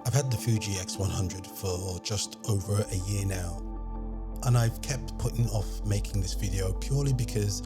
I've had the Fuji X100 for just over a year now, and I've kept putting off making this video purely because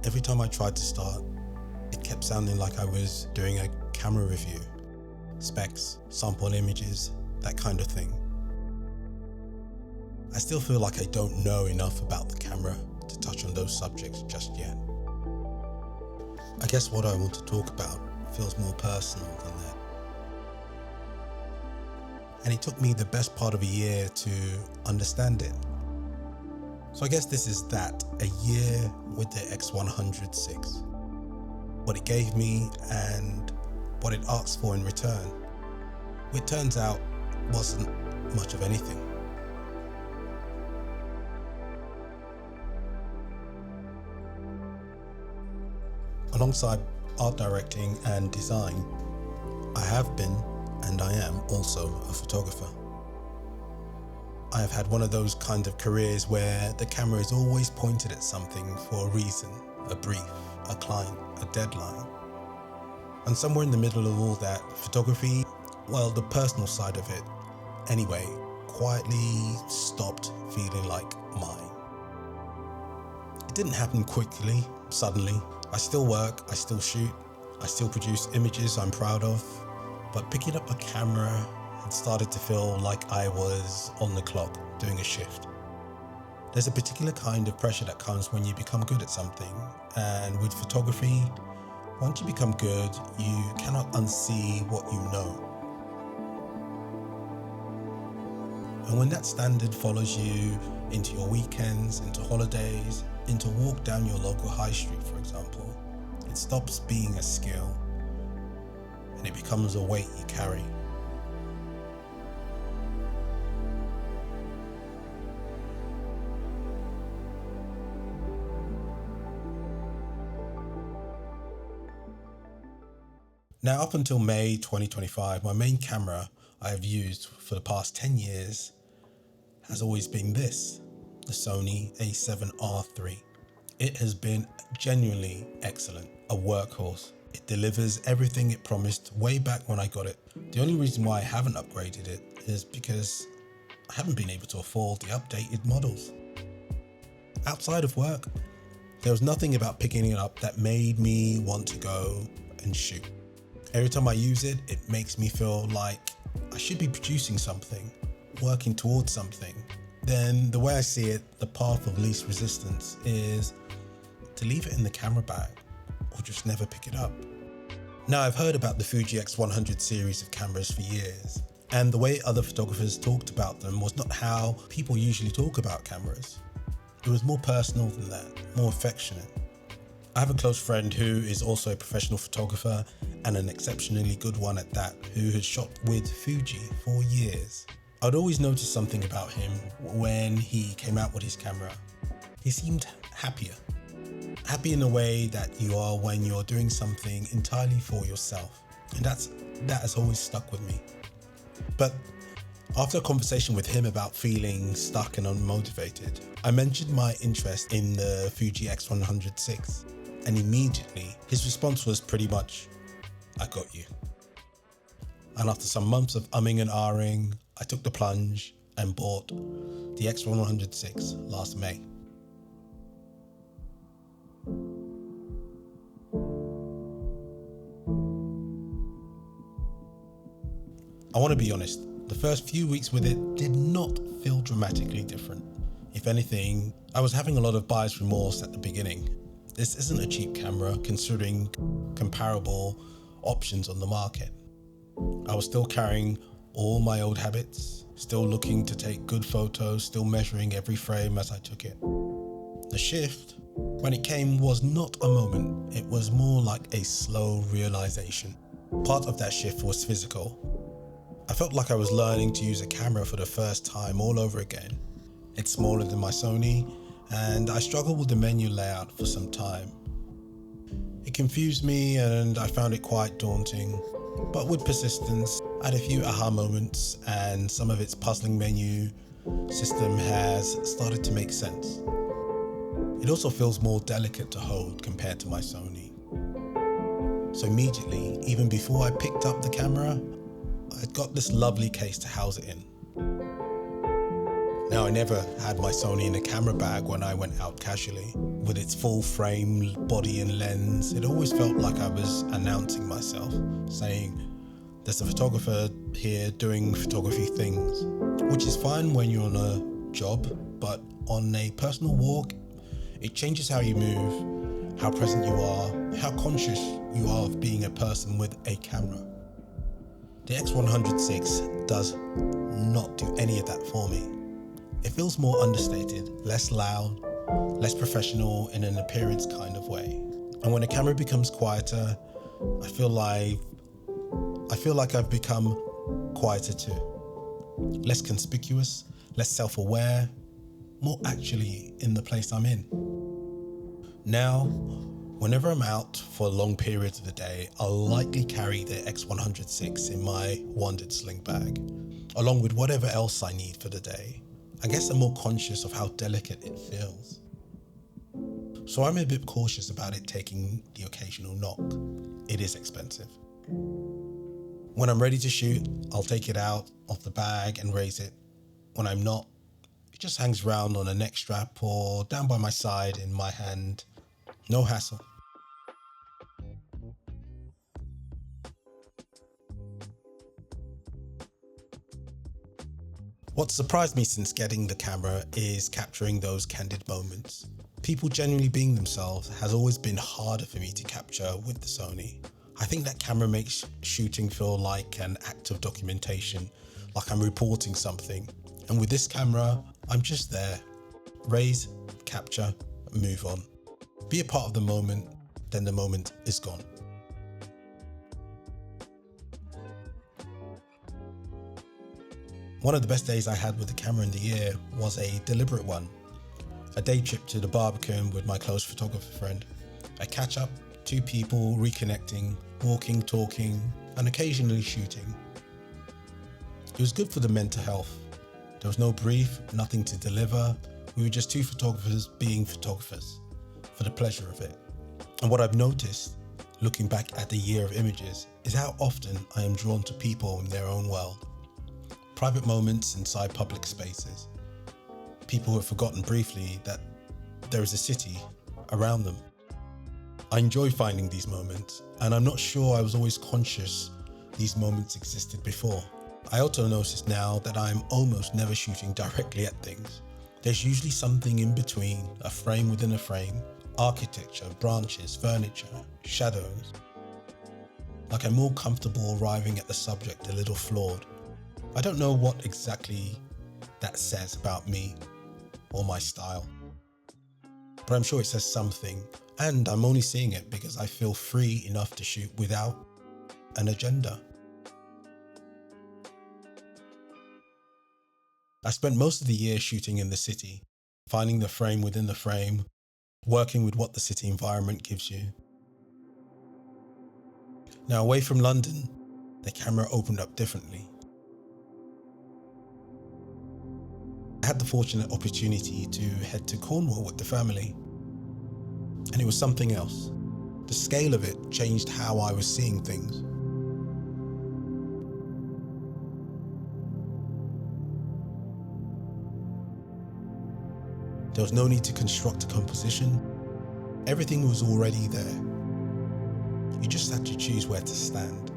every time I tried to start, it kept sounding like I was doing a camera review. Specs, sample images, that kind of thing. I still feel like I don't know enough about the camera to touch on those subjects just yet. I guess what I want to talk about feels more personal than that. And it took me the best part of a year to understand it. So I guess this is that, a year with the X100VI. What it gave me and what it asked for in return. Which turns out wasn't much of anything. Alongside art directing and design, I have been and I am also a photographer. I have had one of those kind of careers where the camera is always pointed at something for a reason, a brief, a client, a deadline. And somewhere in the middle of all that, photography, well, the personal side of it, anyway, quietly stopped feeling like mine. It didn't happen quickly, suddenly. I still work, I still shoot, I still produce images I'm proud of, but picking up a camera had started to feel like I was on the clock doing a shift. There's a particular kind of pressure that comes when you become good at something, and with photography, once you become good, you cannot unsee what you know. And when that standard follows you into your weekends, into holidays, into walk down your local high street, for example, it stops being a skill and it becomes a weight you carry. Now, up until May 2025, my main camera I have used for the past 10 years has always been this, the Sony A7R III. It has been genuinely excellent, a workhorse. It delivers everything it promised way back when I got it. The only reason why I haven't upgraded it is because I haven't been able to afford the updated models. Outside of work, there was nothing about picking it up that made me want to go and shoot. Every time I use it, it makes me feel like I should be producing something, working towards something. Then the way I see it, the path of least resistance is to leave it in the camera bag or just never pick it up. Now, I've heard about the Fuji X100 series of cameras for years, and the way other photographers talked about them was not how people usually talk about cameras. It was more personal than that, more affectionate. I have a close friend who is also a professional photographer and an exceptionally good one at that, who has shot with Fuji for years. I'd always notice something about him when he came out with his camera. He seemed happier. Happy in a way that you are when you're doing something entirely for yourself. And that has always stuck with me. But after a conversation with him about feeling stuck and unmotivated, I mentioned my interest in the Fuji X100VI. And immediately his response was pretty much, I got you. And after some months of umming and ahhing, I took the plunge and bought the X100VI last May. I want to be honest, the first few weeks with it did not feel dramatically different. If anything, I was having a lot of buyer's remorse at the beginning. This isn't a cheap camera considering comparable options on the market. I was still carrying all my old habits, still looking to take good photos, still measuring every frame as I took it. The shift, when it came, was not a moment. It was more like a slow realization. Part of that shift was physical. I felt like I was learning to use a camera for the first time all over again. It's smaller than my Sony, and I struggled with the menu layout for some time. It confused me and I found it quite daunting, but with persistence, I had a few aha moments and some of its puzzling menu system has started to make sense. It also feels more delicate to hold compared to my Sony. So immediately, even before I picked up the camera, I'd got this lovely case to house it in. Now, I never had my Sony in a camera bag when I went out casually. With its full frame, body and lens, it always felt like I was announcing myself, saying, there's a photographer here doing photography things, which is fine when you're on a job, but on a personal walk, it changes how you move, how present you are, how conscious you are of being a person with a camera. The X100VI does not do any of that for me. It feels more understated, less loud, less professional in an appearance kind of way. And when a camera becomes quieter, I feel like I've become quieter too. Less conspicuous, less self-aware, more actually in the place I'm in. Now, whenever I'm out for long periods of the day, I'll likely carry the X100VI in my wandered sling bag, along with whatever else I need for the day. I guess I'm more conscious of how delicate it feels. So I'm a bit cautious about it taking the occasional knock. It is expensive. When I'm ready to shoot, I'll take it out of the bag and raise it. When I'm not, it just hangs around on a neck strap or down by my side in my hand. No hassle. What surprised me since getting the camera is capturing those candid moments. People genuinely being themselves has always been harder for me to capture with the Sony. I think that camera makes shooting feel like an act of documentation, like I'm reporting something. And with this camera, I'm just there. Raise, capture, move on. Be a part of the moment, then the moment is gone. One of the best days I had with the camera in the year was a deliberate one. A day trip to the Barbican with my close photographer friend. A catch up, two people reconnecting, walking, talking, and occasionally shooting. It was good for the mental health. There was no brief, nothing to deliver. We were just two photographers being photographers for the pleasure of it. And what I've noticed, looking back at the year of images, is how often I am drawn to people in their own world. Private moments inside public spaces. People who have forgotten briefly that there is a city around them. I enjoy finding these moments, and I'm not sure I was always conscious these moments existed before. I also notice now that I'm almost never shooting directly at things. There's usually something in between, a frame within a frame, architecture, branches, furniture, shadows. Like I'm more comfortable arriving at the subject a little flawed. I don't know what exactly that says about me or my style, but I'm sure it says something, and I'm only seeing it because I feel free enough to shoot without an agenda. I spent most of the year shooting in the city, finding the frame within the frame, working with what the city environment gives you. Now, away from London, the camera opened up differently. I had the fortunate opportunity to head to Cornwall with the family, and it was something else. The scale of it changed how I was seeing things. There was no need to construct a composition. Everything was already there. You just had to choose where to stand.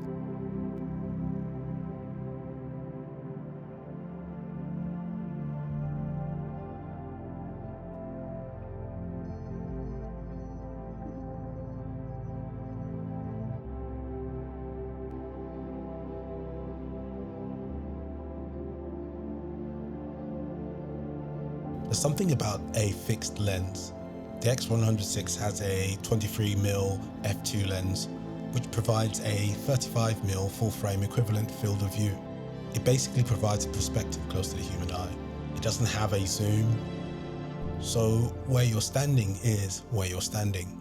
There's something about a fixed lens. The X100VI has a 23mm f2 lens, which provides a 35mm full frame equivalent field of view. It basically provides a perspective close to the human eye. It doesn't have a zoom, so where you're standing is where you're standing.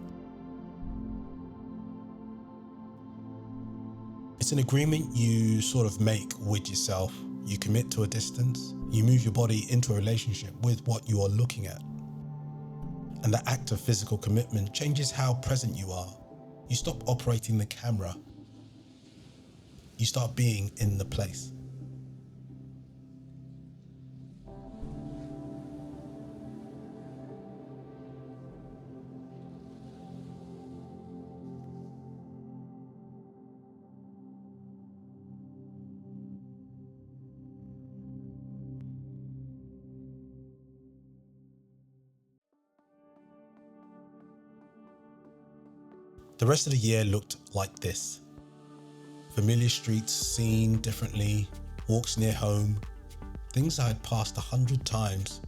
It's an agreement you sort of make with yourself. You commit to a distance, you move your body into a relationship with what you are looking at. And the act of physical commitment changes how present you are. You stop operating the camera. You start being in the place. The rest of the year looked like this. Familiar streets seen differently, walks near home, things I had passed 100 times,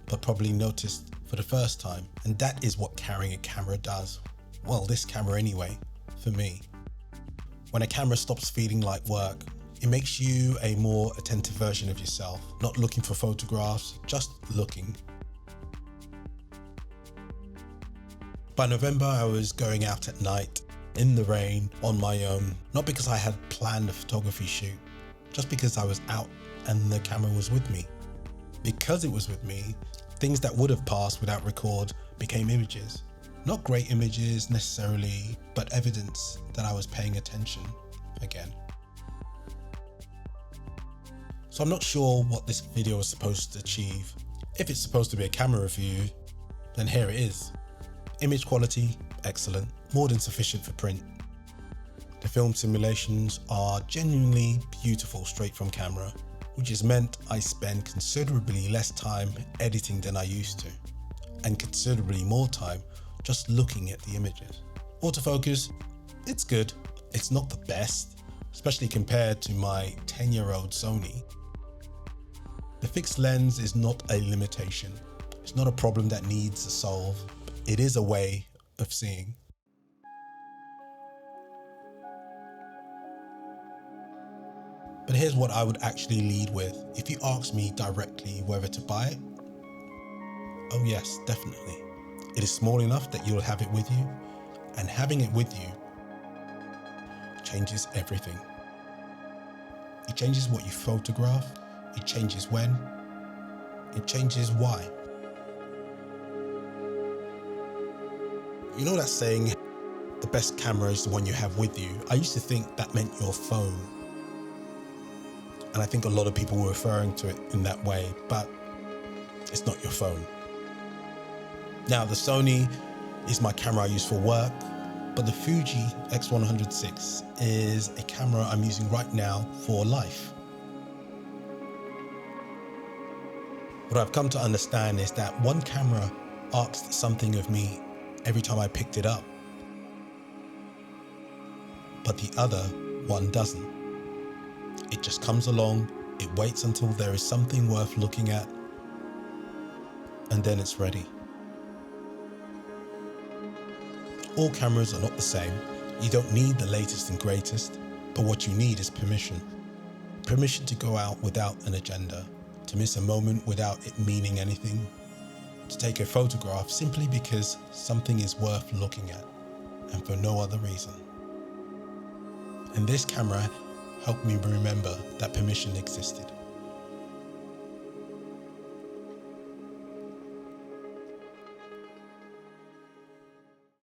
but probably noticed for the first time. And that is what carrying a camera does. Well, this camera anyway, for me. When a camera stops feeling like work, it makes you a more attentive version of yourself, not looking for photographs, just looking. By November, I was going out at night, in the rain, on my own, not because I had planned a photography shoot, just because I was out and the camera was with me. Because it was with me, things that would have passed without record became images. Not great images necessarily, but evidence that I was paying attention again. So I'm not sure what this video is supposed to achieve. If it's supposed to be a camera review, then here it is. Image quality, excellent, more than sufficient for print. The film simulations are genuinely beautiful straight from camera, which has meant I spend considerably less time editing than I used to, and considerably more time just looking at the images. Autofocus, it's good. It's not the best, especially compared to my 10-year-old Sony. The fixed lens is not a limitation. It's not a problem that needs a solve. It is a way of seeing. But here's what I would actually lead with if you ask me directly whether to buy it. Oh yes, definitely. It is small enough that you'll have it with you, and having it with you changes everything. It changes what you photograph, it changes when, it changes why. You know that saying, the best camera is the one you have with you? I used to think that meant your phone. And I think a lot of people were referring to it in that way, but it's not your phone. Now, the Sony is my camera I use for work, but the Fuji X100VI is a camera I'm using right now for life. What I've come to understand is that one camera asked something of me every time I picked it up, but the other one doesn't. It just comes along, it waits until there is something worth looking at, and then it's ready. All cameras are not the same. You don't need the latest and greatest, but what you need is permission. Permission to go out without an agenda, to miss a moment without it meaning anything, to take a photograph simply because something is worth looking at, and for no other reason. And this camera helped me remember that permission existed.